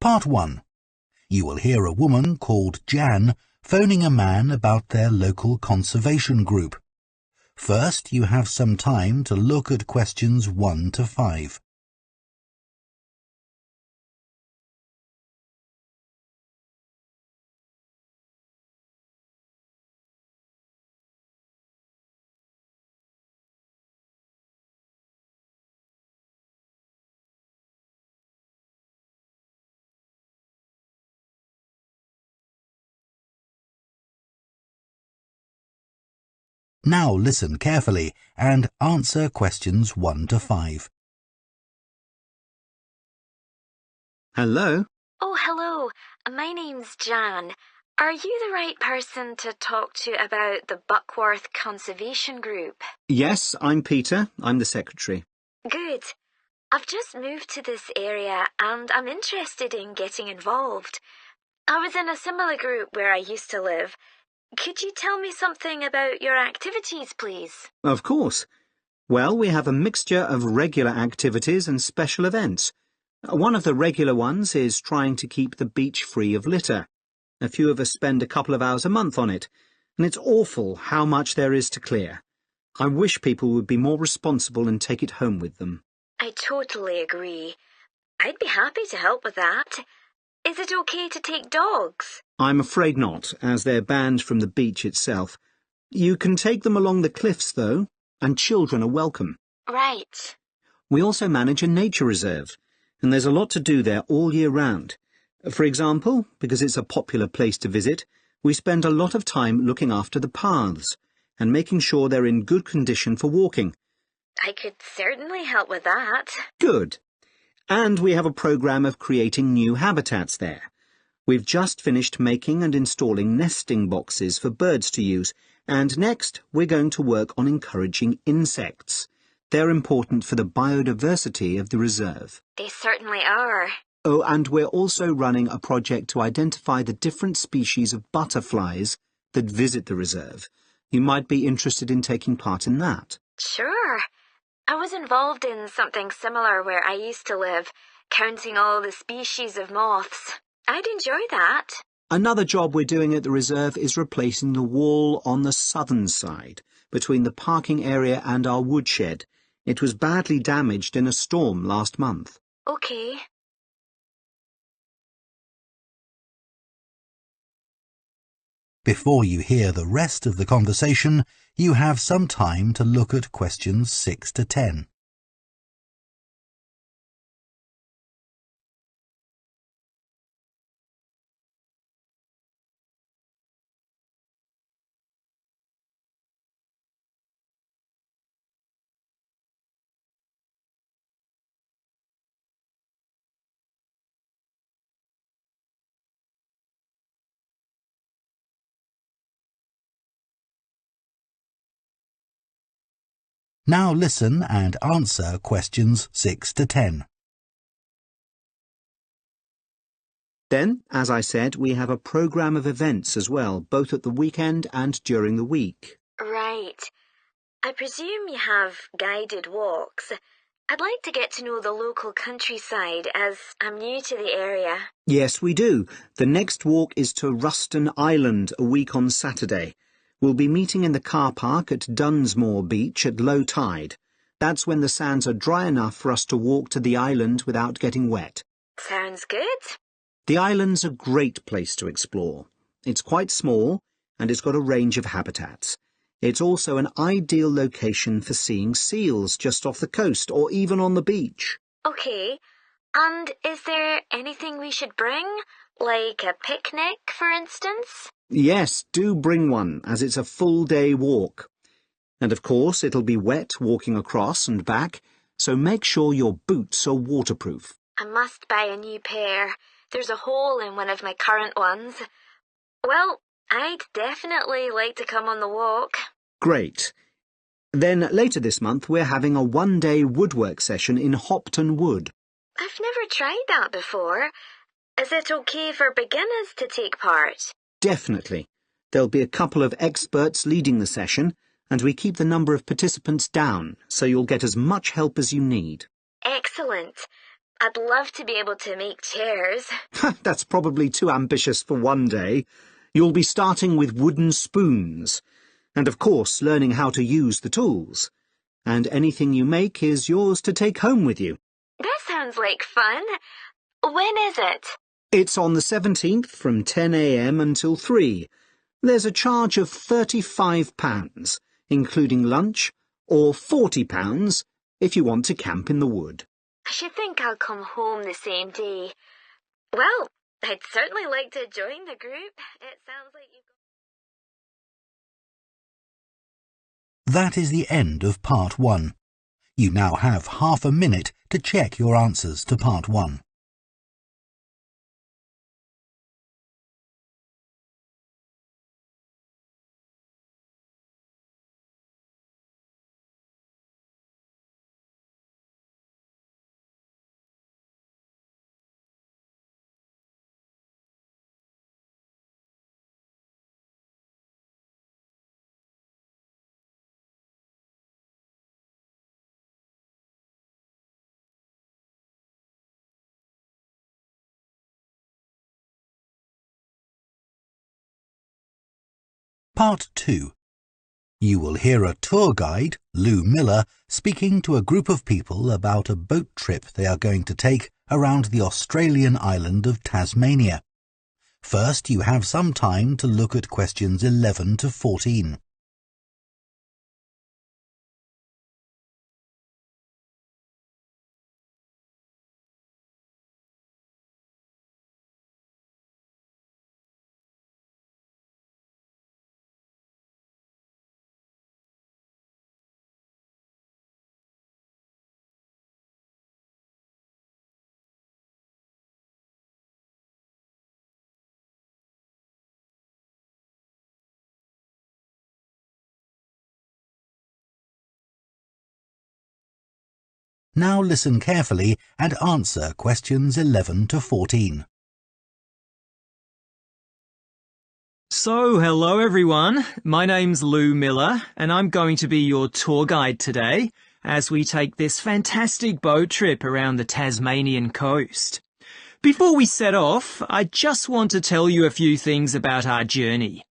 Part 1. You will hear a woman called Jan phoning a man about their local conservation group. First, you have some time to look at questions 1 to 5. Now listen carefully and answer questions 1 to 5. Hello? Oh, hello. My name's Jan. Are you the right person to talk to about the Buckworth Conservation Group? Yes, I'm Peter. I'm the secretary. Good. I've just moved to this area and I'm interested in getting involved. I was in a similar group where I used to live. Could you tell me something about your activities, please? Of course. Well, we have a mixture of regular activities and special events. One of the regular ones is trying to keep the beach free of litter. A few of us spend a couple of hours a month on it, and it's awful how much there is to clear. I wish people would be more responsible and take it home with them. I totally agree. I'd be happy to help with that. Is it okay to take dogs? I'm afraid not, as they're banned from the beach itself. You can take them along the cliffs, though, and children are welcome. Right. We also manage a nature reserve, and there's a lot to do there all year round. For example, because it's a popular place to visit, we spend a lot of time looking after the paths and making sure they're in good condition for walking. I could certainly help with that. Good. And we have a program of creating new habitats there. We've just finished making and installing nesting boxes for birds to use, and next we're going to work on encouraging insects. They're important for the biodiversity of the reserve. They certainly are. Oh, and we're also running a project to identify the different species of butterflies that visit the reserve. You might be interested in taking part in that. Sure. I was involved in something similar where I used to live, counting all the species of moths. I'd enjoy that. Another job we're doing at the reserve is replacing the wall on the southern side, between the parking area and our woodshed. It was badly damaged in a storm last month. Okay. Before you hear the rest of the conversation, you have some time to look at questions 6 to 10. Now listen and answer questions 6 to 10. Then, as I said, we have a program of events as well, both at the weekend and during the week. Right. I presume you have guided walks. I'd like to get to know the local countryside as I'm new to the area. Yes, we do. The next walk is to Ruston Island a week on Saturday. We'll be meeting in the car park at Dunsmore Beach at low tide. That's when the sands are dry enough for us to walk to the island without getting wet. Sounds good. The island's a great place to explore. It's quite small, and it's got a range of habitats. It's also an ideal location for seeing seals just off the coast or even on the beach. Okay. And is there anything we should bring? Like a picnic, for instance? Yes, do bring one, as it's a full-day walk. And of course, it'll be wet walking across and back, so make sure your boots are waterproof. I must buy a new pair. There's a hole in one of my current ones. Well, I'd definitely like to come on the walk. Great. Then later this month, we're having a one-day woodwork session in Hopton Wood. I've never tried that before. Is it okay for beginners to take part? Definitely. There'll be a couple of experts leading the session, and we keep the number of participants down, so you'll get as much help as you need. Excellent. I'd love to be able to make chairs. That's probably too ambitious for one day. You'll be starting with wooden spoons, and of course learning how to use the tools. And anything you make is yours to take home with you. That sounds like fun. When is it? It's on the 17th from 10 a.m. until 3. There's a charge of £35, including lunch, or £40 if you want to camp in the wood. I should think I'll come home the same day. Well, I'd certainly like to join the group. It sounds like you've got... That is the end of Part 1. You now have half a minute to check your answers to Part 1. Part 2. You will hear a tour guide, Lou Miller, speaking to a group of people about a boat trip they are going to take around the Australian island of Tasmania. First, you have some time to look at questions 11 to 14. Now listen carefully and answer questions 11 to 14. So, hello everyone. My name's Lou Miller and I'm going to be your tour guide today as we take this fantastic boat trip around the Tasmanian coast. Before we set off, I just want to tell you a few things about our journey.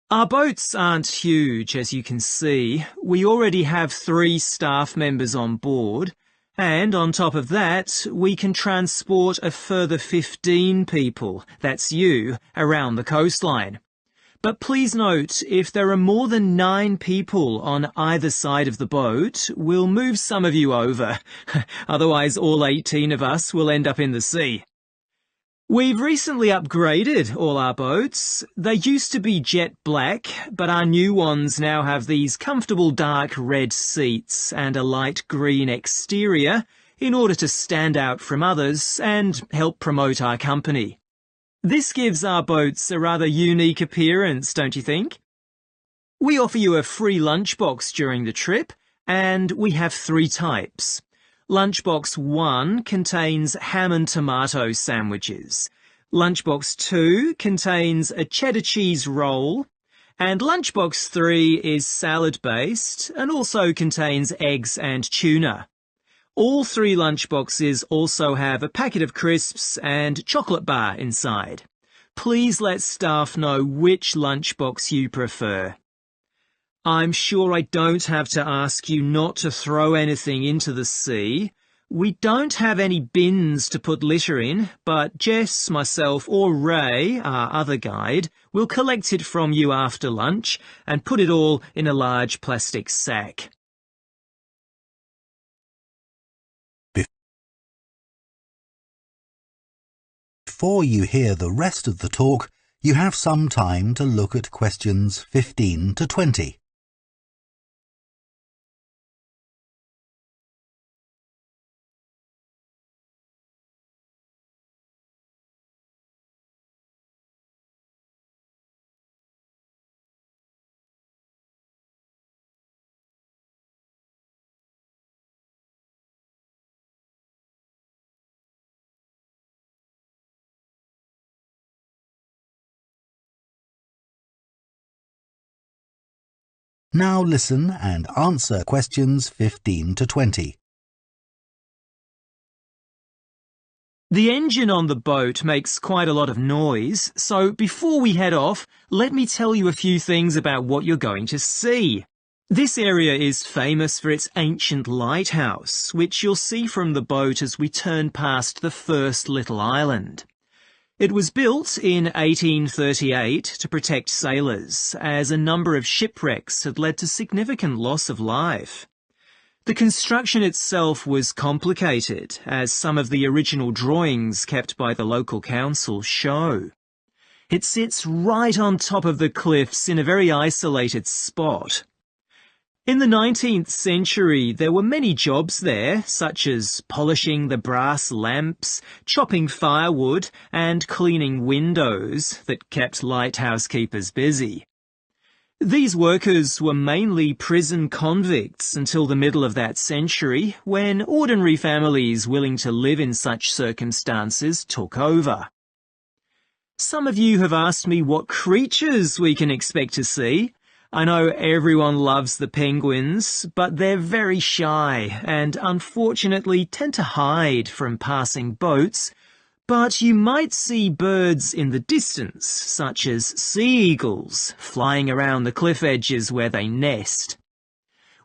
Our boats aren't huge, as you can see. We already have 3 staff members on board. And on top of that, we can transport a further 15 people, that's you, around the coastline. But please note, if there are more than 9 people on either side of the boat, we'll move some of you over. Otherwise, all 18 of us will end up in the sea. We've recently upgraded all our boats. They used to be jet black, but our new ones now have these comfortable dark red seats and a light green exterior in order to stand out from others and help promote our company. This gives our boats a rather unique appearance, don't you think? We offer you a free lunchbox during the trip, and we have 3 types. Lunchbox 1 contains ham and tomato sandwiches. Lunchbox 2 contains a cheddar cheese roll. And Lunchbox 3 is salad-based and also contains eggs and tuna. All 3 lunchboxes also have a packet of crisps and chocolate bar inside. Please let staff know which lunchbox you prefer. I'm sure I don't have to ask you not to throw anything into the sea. We don't have any bins to put litter in, but Jess, myself or Ray, our other guide, will collect it from you after lunch and put it all in a large plastic sack. Before you hear the rest of the talk, you have some time to look at questions 15 to 20. Now listen and answer questions 15 to 20. The engine on the boat makes quite a lot of noise, so before we head off, let me tell you a few things about what you're going to see. This area is famous for its ancient lighthouse, which you'll see from the boat as we turn past the first little island. It was built in 1838 to protect sailors, as a number of shipwrecks had led to significant loss of life. The construction itself was complicated, as some of the original drawings kept by the local council show. It sits right on top of the cliffs in a very isolated spot. In the 19th century, there were many jobs there, such as polishing the brass lamps, chopping firewood, and cleaning windows that kept lighthouse keepers busy. These workers were mainly prison convicts until the middle of that century, when ordinary families willing to live in such circumstances took over. Some of you have asked me what creatures we can expect to see. I know everyone loves the penguins, but they're very shy and unfortunately tend to hide from passing boats. But you might see birds in the distance, such as sea eagles, flying around the cliff edges where they nest.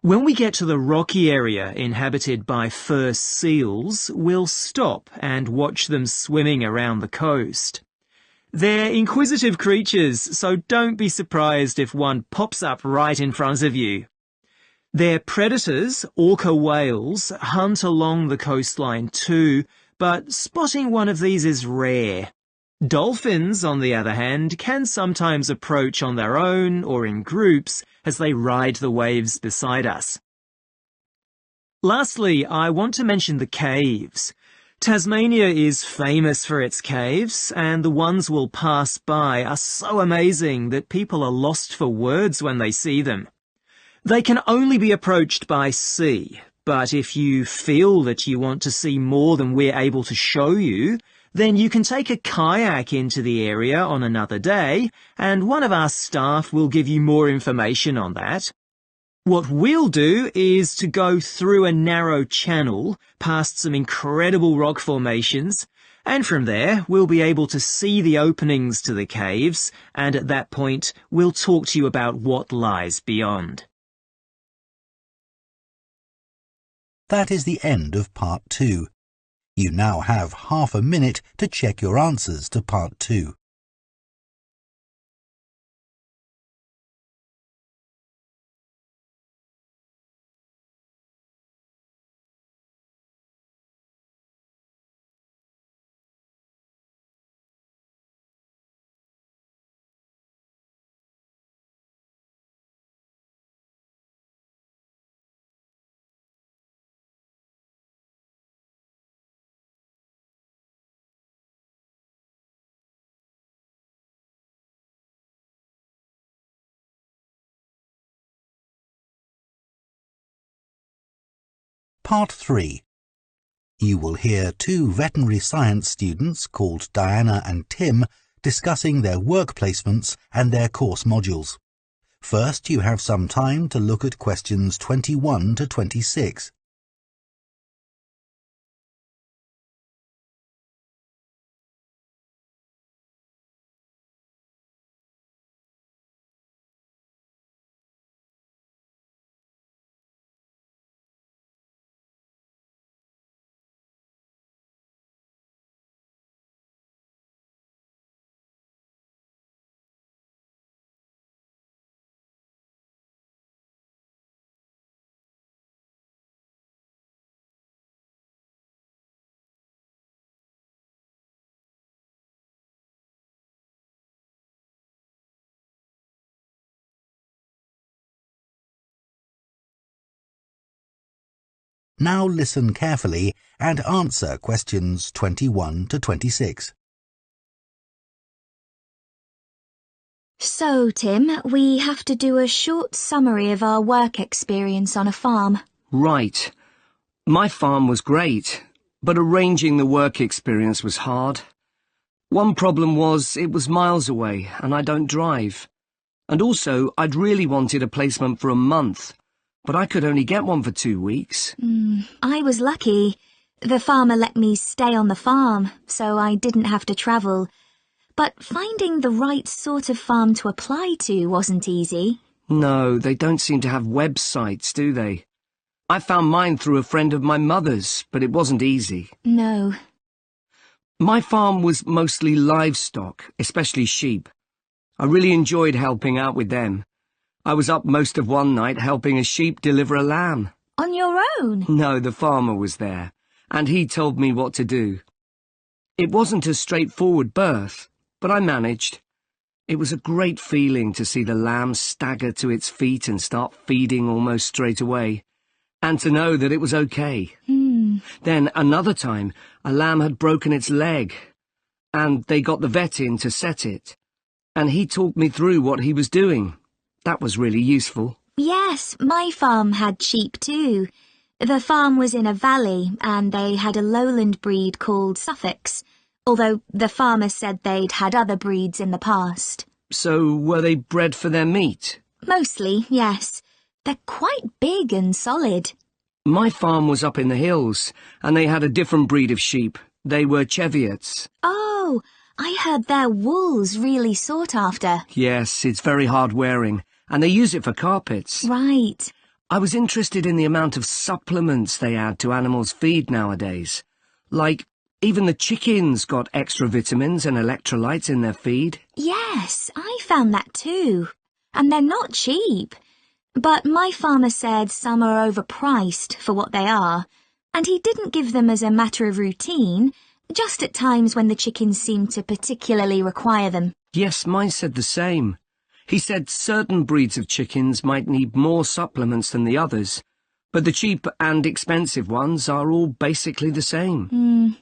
When we get to the rocky area inhabited by fur seals, we'll stop and watch them swimming around the coast. They're inquisitive creatures, so don't be surprised if one pops up right in front of you. Their predators, orca whales, hunt along the coastline too, but spotting one of these is rare. Dolphins, on the other hand, can sometimes approach on their own or in groups as they ride the waves beside us. Lastly, I want to mention the caves. Tasmania is famous for its caves, and the ones we'll pass by are so amazing that people are lost for words when they see them. They can only be approached by sea, but if you feel that you want to see more than we're able to show you, then you can take a kayak into the area on another day, and one of our staff will give you more information on that. What we'll do is to go through a narrow channel, past some incredible rock formations, and from there we'll be able to see the openings to the caves, and at that point we'll talk to you about what lies beyond. That is the end of Part 2. You now have half a minute to check your answers to Part 2. Part 3. You will hear two veterinary science students called Diana and Tim discussing their work placements and their course modules. First, you have some time to look at questions 21 to 26. Now listen carefully and answer questions 21 to 26. So, Tim, we have to do a short summary of our work experience on a farm. Right. My farm was great, but arranging the work experience was hard. One problem was it was miles away and I don't drive. And also, I'd really wanted a placement for a month, but I could only get one for 2 weeks. I was lucky. The farmer let me stay on the farm, so I didn't have to travel. But finding the right sort of farm to apply to wasn't easy. No, they don't seem to have websites, do they? I found mine through a friend of my mother's, but it wasn't easy. No. My farm was mostly livestock, especially sheep. I really enjoyed helping out with them. I was up most of one night helping a sheep deliver a lamb. On your own? No, the farmer was there, and he told me what to do. It wasn't a straightforward birth, but I managed. It was a great feeling to see the lamb stagger to its feet and start feeding almost straight away, and to know that it was okay. Then another time, a lamb had broken its leg, and they got the vet in to set it, and he talked me through what he was doing. That was really useful. Yes, my farm had sheep too. The farm was in a valley, and they had a lowland breed called Suffolks, although the farmer said they'd had other breeds in the past. So were they bred for their meat? Mostly, yes. They're quite big and solid. My farm was up in the hills, and they had a different breed of sheep. They were Cheviots. Oh, I heard their wool's really sought after. Yes, it's very hard wearing, and they use it for carpets. Right. I was interested in the amount of supplements they add to animals' feed nowadays. Like, even the chickens got extra vitamins and electrolytes in their feed. Yes, I found that too. And they're not cheap. But my farmer said some are overpriced for what they are, and he didn't give them as a matter of routine, just at times when the chickens seemed to particularly require them. Yes, mine said the same. He said certain breeds of chickens might need more supplements than the others, but the cheap and expensive ones are all basically the same.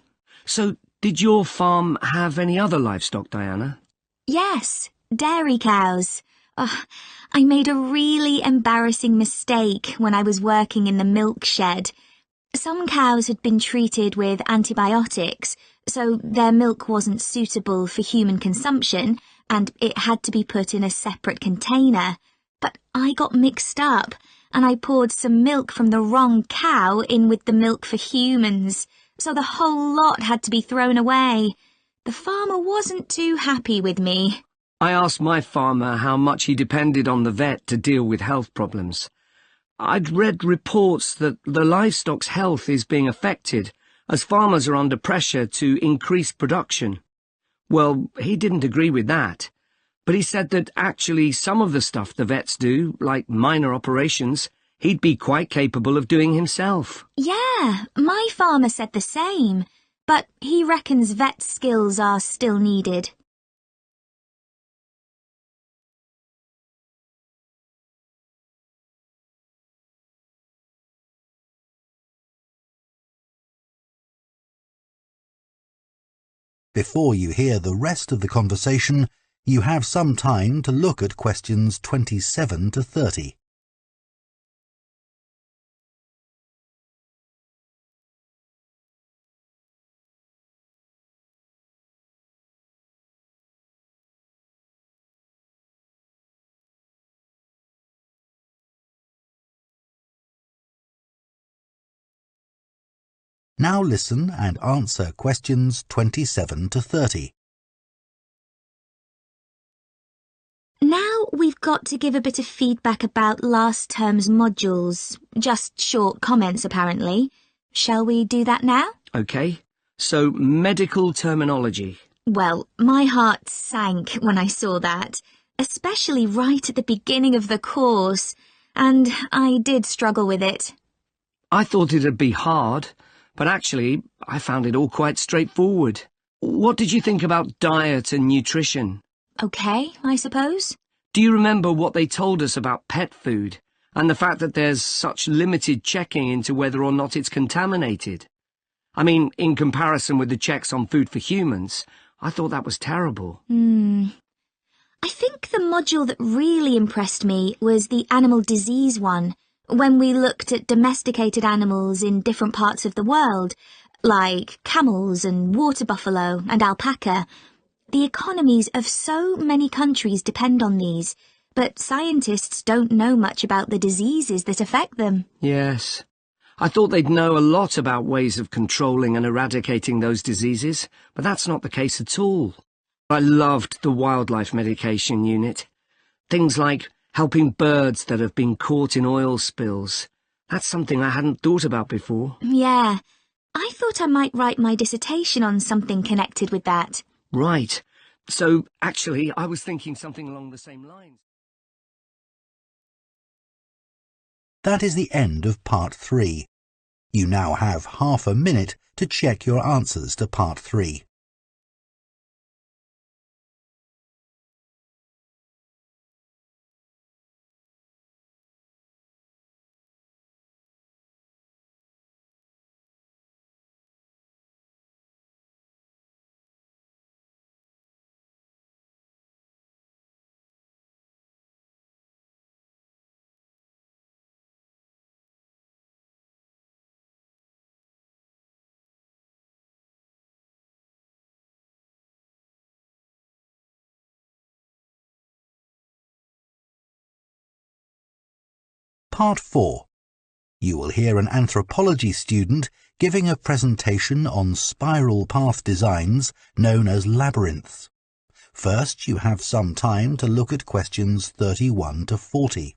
So, did your farm have any other livestock, Diana? Yes, dairy cows. I made a really embarrassing mistake when I was working in the milk shed. Some cows had been treated with antibiotics, so their milk wasn't suitable for human consumption, and it had to be put in a separate container. But I got mixed up, and I poured some milk from the wrong cow in with the milk for humans, so the whole lot had to be thrown away. The farmer wasn't too happy with me. I asked my farmer how much he depended on the vet to deal with health problems. I'd read reports that the livestock's health is being affected as farmers are under pressure to increase production. Well, he didn't agree with that, but he said that actually some of the stuff the vets do, like minor operations, he'd be quite capable of doing himself. Yeah, my farmer said the same, but he reckons vet skills are still needed. Before you hear the rest of the conversation, you have some time to look at questions 27 to 30. Now listen and answer questions 27 to 30. Now we've got to give a bit of feedback about last term's modules. Just short comments, apparently. Shall we do that now? OK, so medical terminology. Well, my heart sank when I saw that, especially right at the beginning of the course, and I did struggle with it. I thought it'd be hard, but actually I found it all quite straightforward. What did you think about diet and nutrition? OK, I suppose. Do you remember what they told us about pet food, and the fact that there's such limited checking into whether or not it's contaminated? I mean, in comparison with the checks on food for humans, I thought that was terrible. I think the module that really impressed me was the animal disease one, when we looked at domesticated animals in different parts of the world, like camels and water buffalo and alpaca. The economies of so many countries depend on these, but scientists don't know much about the diseases that affect them. Yes. I thought they'd know a lot about ways of controlling and eradicating those diseases, but that's not the case at all. I loved the wildlife medication unit. Things like helping birds that have been caught in oil spills. That's something I hadn't thought about before. Yeah, I thought I might write my dissertation on something connected with that. Right. So, actually, I was thinking something along the same lines. That is the end of Part 3. You now have half a minute to check your answers to Part 3. Part 4. You will hear an anthropology student giving a presentation on spiral path designs known as labyrinths. First, you have some time to look at questions 31 to 40.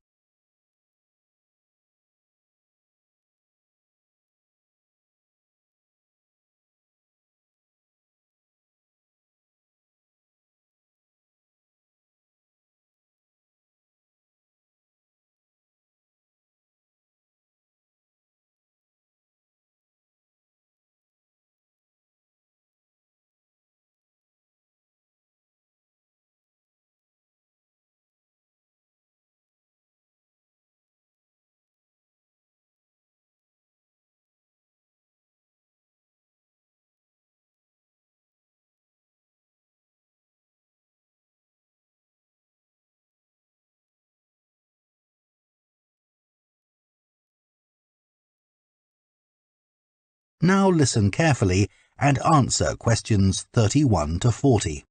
Now listen carefully and answer questions 31 to 40.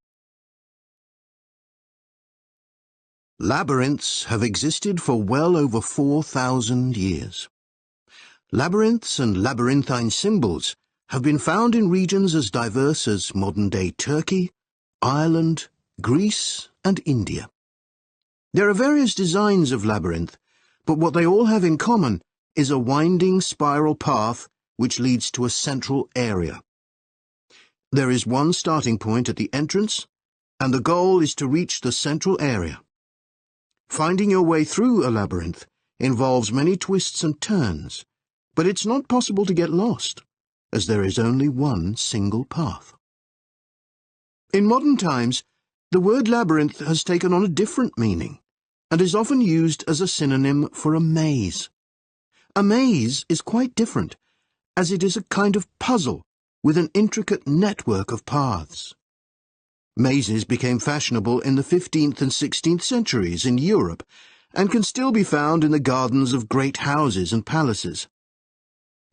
Labyrinths have existed for well over 4,000 years. Labyrinths and labyrinthine symbols have been found in regions as diverse as modern-day Turkey, Ireland, Greece, and India. There are various designs of labyrinth, but what they all have in common is a winding spiral path which leads to a central area. There is one starting point at the entrance, and the goal is to reach the central area. Finding your way through a labyrinth involves many twists and turns, but it's not possible to get lost, as there is only one single path. In modern times, the word labyrinth has taken on a different meaning, and is often used as a synonym for a maze. A maze is quite different, as it is a kind of puzzle with an intricate network of paths. Mazes became fashionable in the 15th and 16th centuries in Europe, and can still be found in the gardens of great houses and palaces.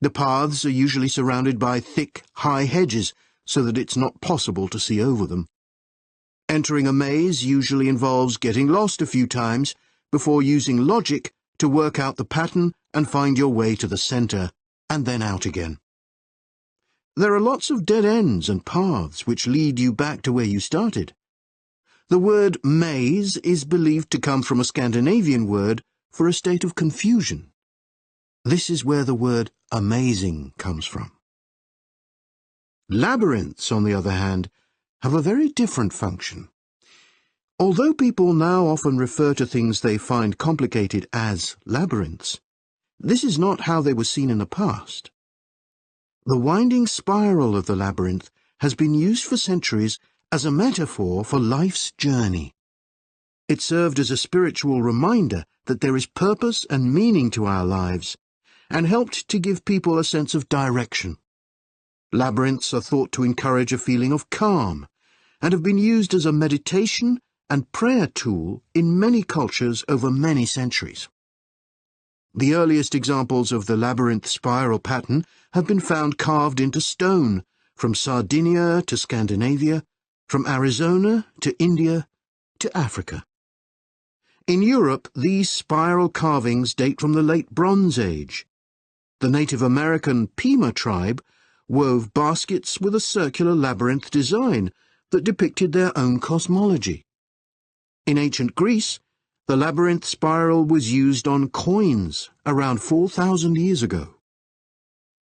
The paths are usually surrounded by thick, high hedges, so that it's not possible to see over them. Entering a maze usually involves getting lost a few times before using logic to work out the pattern and find your way to the centre, and then out again. There are lots of dead ends and paths which lead you back to where you started. The word maze is believed to come from a Scandinavian word for a state of confusion. This is where the word amazing comes from. Labyrinths, on the other hand, have a very different function. Although people now often refer to things they find complicated as labyrinths, this is not how they were seen in the past. The winding spiral of the labyrinth has been used for centuries as a metaphor for life's journey. It served as a spiritual reminder that there is purpose and meaning to our lives, and helped to give people a sense of direction. Labyrinths are thought to encourage a feeling of calm, and have been used as a meditation and prayer tool in many cultures over many centuries. The earliest examples of the labyrinth spiral pattern have been found carved into stone, from Sardinia to Scandinavia, from Arizona to India to Africa. In Europe, these spiral carvings date from the late Bronze Age. The Native American Pima tribe wove baskets with a circular labyrinth design that depicted their own cosmology. In ancient Greece, the labyrinth spiral was used on coins around 4,000 years ago.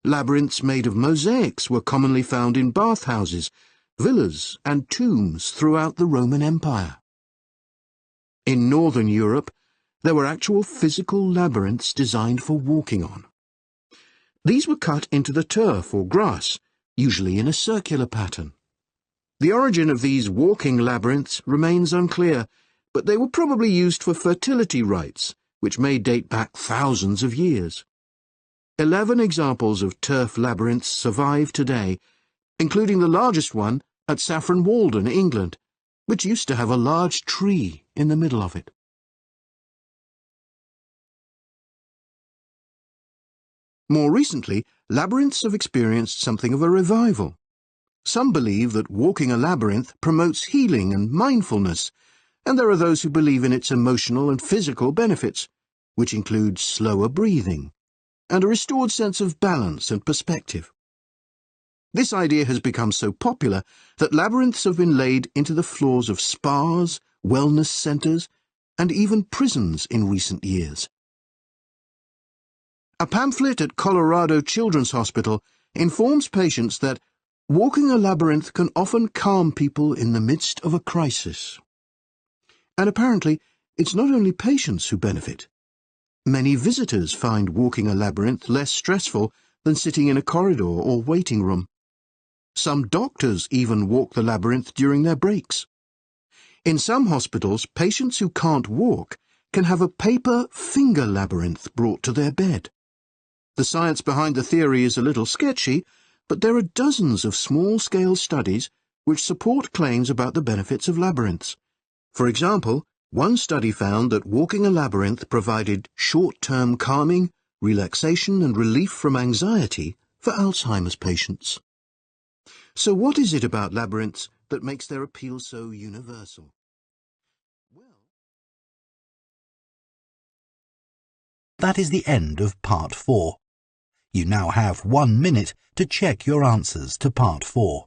Labyrinths made of mosaics were commonly found in bathhouses, villas, and tombs throughout the Roman Empire. In northern Europe, there were actual physical labyrinths designed for walking on. These were cut into the turf or grass, usually in a circular pattern. The origin of these walking labyrinths remains unclear, but they were probably used for fertility rites, which may date back thousands of years. 11 examples of turf labyrinths survive today, including the largest one at Saffron Walden, England, which used to have a large tree in the middle of it. More recently, labyrinths have experienced something of a revival. Some believe that walking a labyrinth promotes healing and mindfulness, and there are those who believe in its emotional and physical benefits, which include slower breathing and a restored sense of balance and perspective. This idea has become so popular that labyrinths have been laid into the floors of spas, wellness centres, and even prisons in recent years. A pamphlet at Colorado Children's Hospital informs patients that walking a labyrinth can often calm people in the midst of a crisis. And apparently, it's not only patients who benefit. Many visitors find walking a labyrinth less stressful than sitting in a corridor or waiting room. Some doctors even walk the labyrinth during their breaks. In some hospitals, patients who can't walk can have a paper finger labyrinth brought to their bed. The science behind the theory is a little sketchy, but there are dozens of small-scale studies which support claims about the benefits of labyrinths. For example, one study found that walking a labyrinth provided short-term calming, relaxation and relief from anxiety for Alzheimer's patients. So what is it about labyrinths that makes their appeal so universal? That is the end of Part 4. You now have 1 minute to check your answers to Part 4.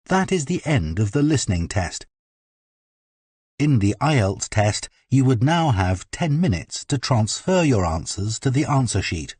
That is the end of the listening test. In the IELTS test, you would now have 10 minutes to transfer your answers to the answer sheet.